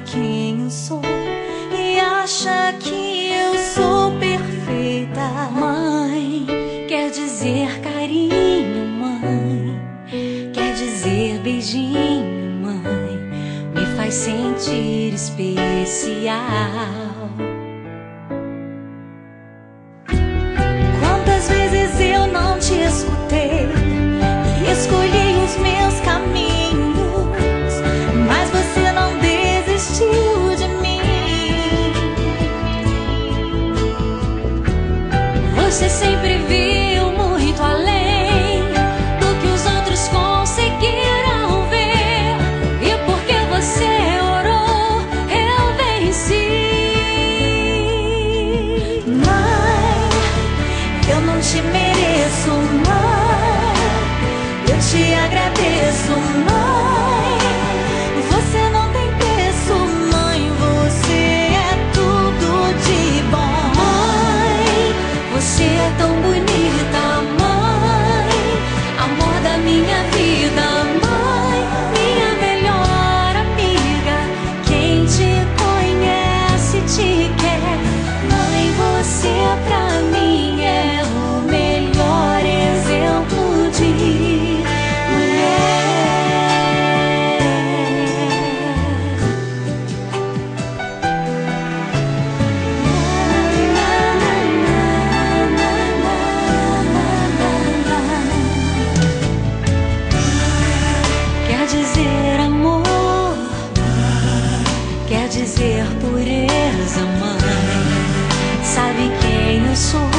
quem eu sou e acha que eu sou perfeita. Mãe quer dizer carinho, mãe quer dizer beijinho, mãe me faz sentir especial. Quantas vezes eu não te escutei e escolhi os meus caminhos, mas você não desistiu de mim. Você sempre viu muito além do que os outros conseguiram ver, e porque você orou, eu venci. Mãe, eu não te mereço, mãe, eu te agradeço, mãe. Você não tem preço, mãe, você é tudo de bom. Mãe, você é tão bonita, mãe, amor da minha vida, mãe, minha melhor amiga. Quem te conhece te quer, mãe, você pra mim é o melhor exemplo de mulher. Quer dizer amor, quer dizer pureza, mãe. Sabe quem eu sou